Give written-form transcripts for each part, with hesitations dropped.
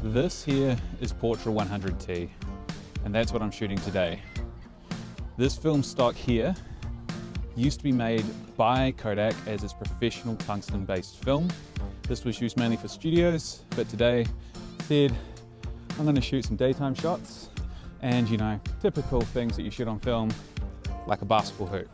This here is Portra 100T, and that's what I'm shooting today. This film stock here used to be made by Kodak as its professional tungsten-based film. This was used mainly for studios, but today said I'm going to shoot some daytime shots and, you know, typical things that you shoot on film, like a basketball hoop.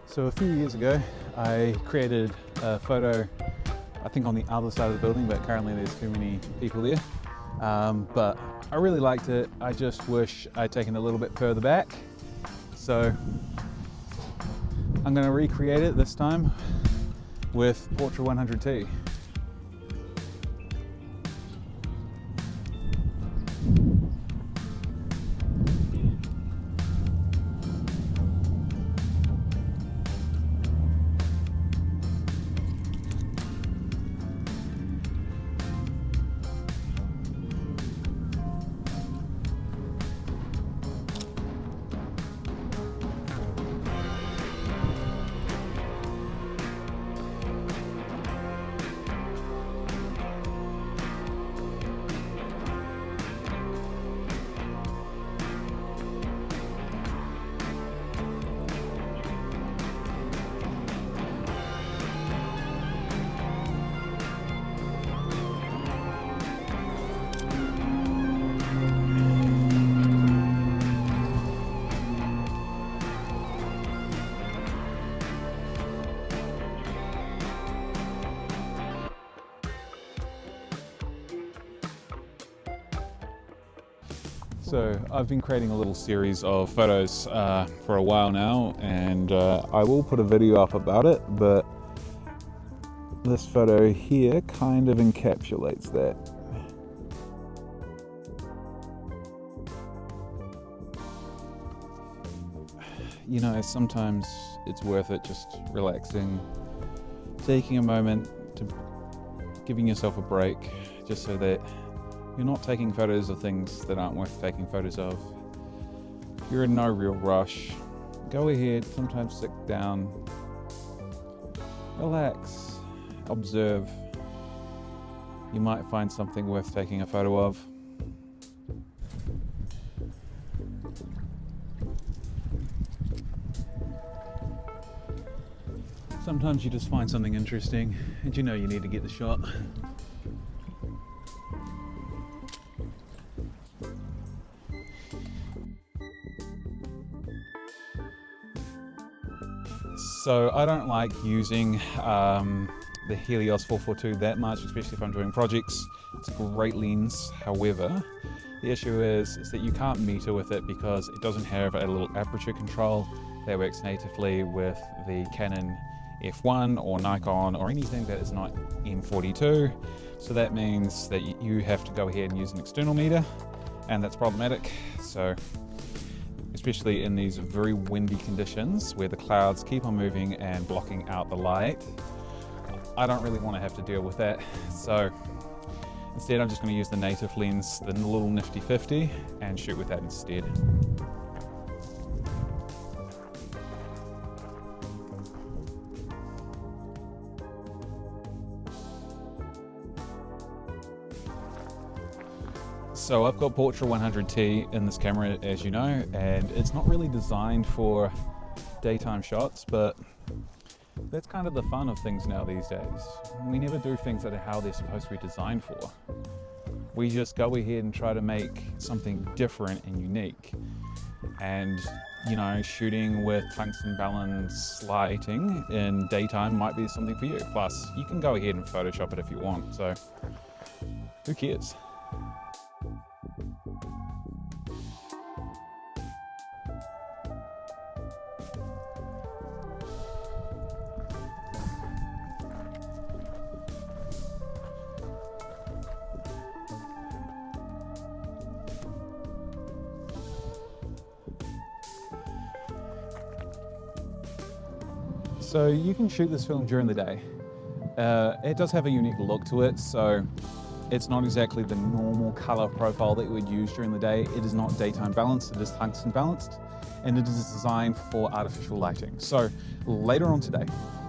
So a few years ago, I created a photo, I think on the other side of the building, but currently there's too many people there. But I really liked it. I just wish I'd taken it a little bit further back. So I'm gonna recreate it this time with Portra 100T. So I've been creating a little series of photos for a while now, and I will put a video up about it, but this photo here kind of encapsulates that. You know, sometimes it's worth it just relaxing, taking a moment to giving yourself a break, just so that you're not taking photos of things that aren't worth taking photos of. You're in no real rush. Go ahead, sometimes sit down, relax, observe. You might find something worth taking a photo of. Sometimes you just find something interesting and you know you need to get the shot. So I don't like using the Helios 442 that much, especially if I'm doing projects. It's a great lens. However, the issue is that you can't meter with it because it doesn't have a little aperture control that works natively with the Canon F1 or Nikon or anything that is not M42. So that means that you have to go ahead and use an external meter, and that's problematic. So especially in these very windy conditions where the clouds keep on moving and blocking out the light, I don't really want to have to deal with that. So instead I'm just going to use the native lens, the little nifty 50, and shoot with that instead. So I've got Portra 100T in this camera, as you know, and it's not really designed for daytime shots, but that's kind of the fun of things now these days. We never do things that are how they're supposed to be designed for. We just go ahead and try to make something different and unique. And, you know, shooting with tungsten balance lighting in daytime might be something for you. Plus, you can go ahead and Photoshop it if you want, so who cares? So you can shoot this film during the day. It does have a unique look to it, so it's not exactly the normal color profile that you would use during the day. It is not daytime balanced, it is tungsten balanced, and it is designed for artificial lighting. So later on today,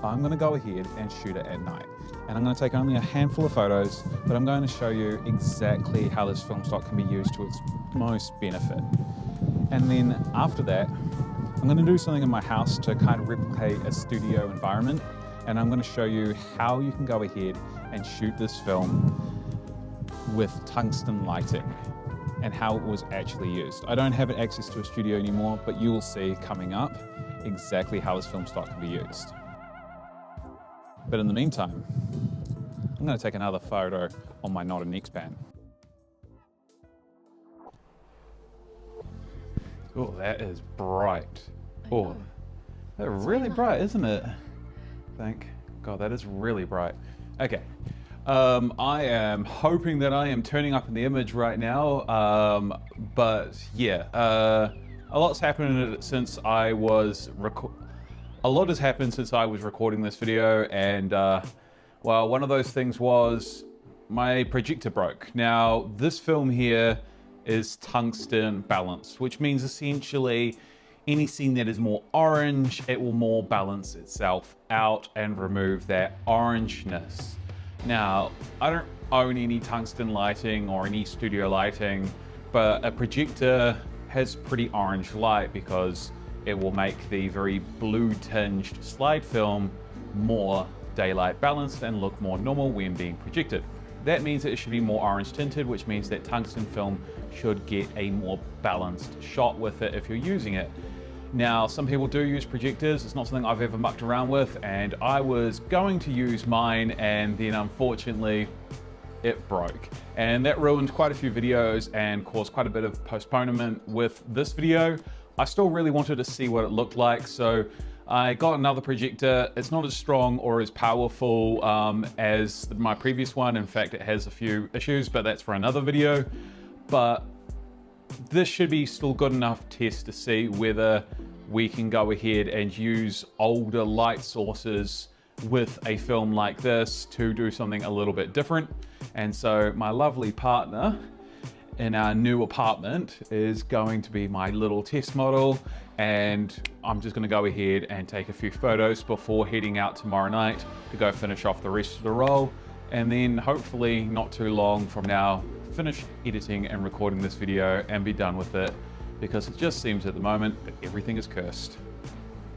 I'm gonna go ahead and shoot it at night. And I'm gonna take only a handful of photos, but I'm going to show you exactly how this film stock can be used to its most benefit. And then after that, I'm gonna do something in my house to kind of replicate a studio environment. And I'm gonna show you how you can go ahead and shoot this film with tungsten lighting and how it was actually used. I don't have access to a studio anymore, but you will see coming up exactly how this film stock can be used. But in the meantime, I'm going to take another photo on my Not an X-Pan. Oh, that is bright. Oh, that's really bright, isn't it? Thank God, that is really bright. Okay. I am hoping that I am turning up in the image right now, but yeah, a lot's happened since I was recording this video, and well, one of those things was my projector broke. Now, this film here is tungsten balanced, which means essentially any scene that is more orange, it will more balance itself out and remove that orangeness. Now, I don't own any tungsten lighting or any studio lighting, but a projector has pretty orange light because it will make the very blue tinged slide film more daylight balanced and look more normal when being projected. That means that it should be more orange tinted, which means that tungsten film should get a more balanced shot with it if you're using it. Now, some people do use projectors. It's not something I've ever mucked around with, and I was going to use mine, and then unfortunately it broke. And that ruined quite a few videos and caused quite a bit of postponement with this video. I still really wanted to see what it looked like, so I got another projector. It's not as strong or as powerful as my previous one. In fact, it has a few issues, but that's for another video. But this should be still good enough test to see whether we can go ahead and use older light sources with a film like this to do something a little bit different. And so my lovely partner in our new apartment is going to be my little test model, and I'm just going to go ahead and take a few photos before heading out tomorrow night to go finish off the rest of the roll, and then hopefully not too long from now finish editing and recording this video and be done with it, because it just seems at the moment that everything is cursed.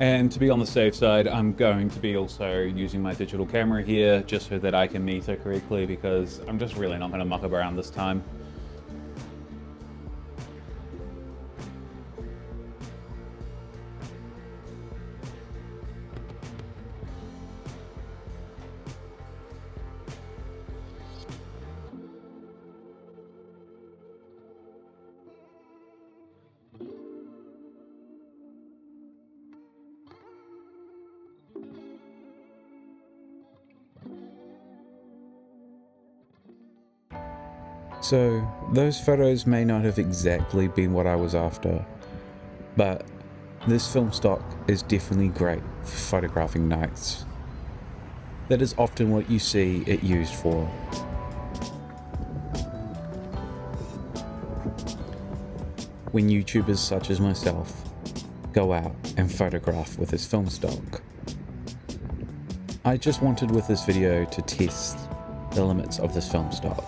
And to be on the safe side, I'm going to be also using my digital camera here just so that I can meter correctly, because I'm just really not going to muck around this time. So, those photos may not have exactly been what I was after, but this film stock is definitely great for photographing nights. That is often what you see it used for. When YouTubers such as myself go out and photograph with this film stock. I just wanted with this video to test the limits of this film stock.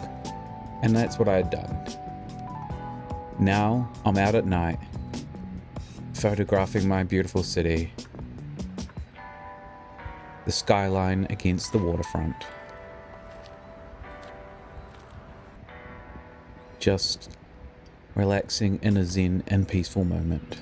And that's what I had done. Now I'm out at night, photographing my beautiful city, the skyline against the waterfront. Just relaxing in a zen and peaceful moment.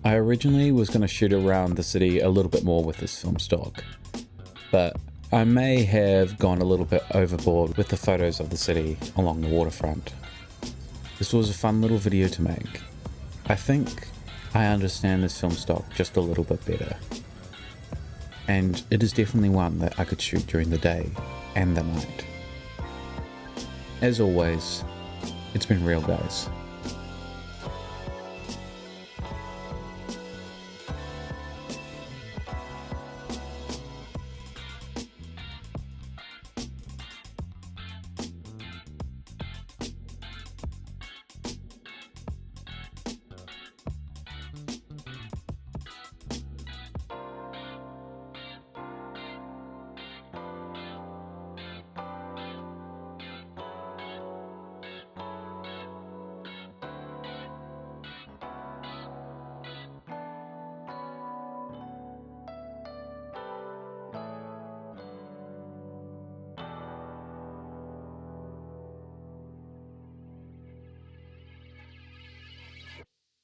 I originally was going to shoot around the city a little bit more with this film stock, but I may have gone a little bit overboard with the photos of the city along the waterfront. This was a fun little video to make. I think I understand this film stock just a little bit better, and it is definitely one that I could shoot during the day and the night. As always, it's been real, guys.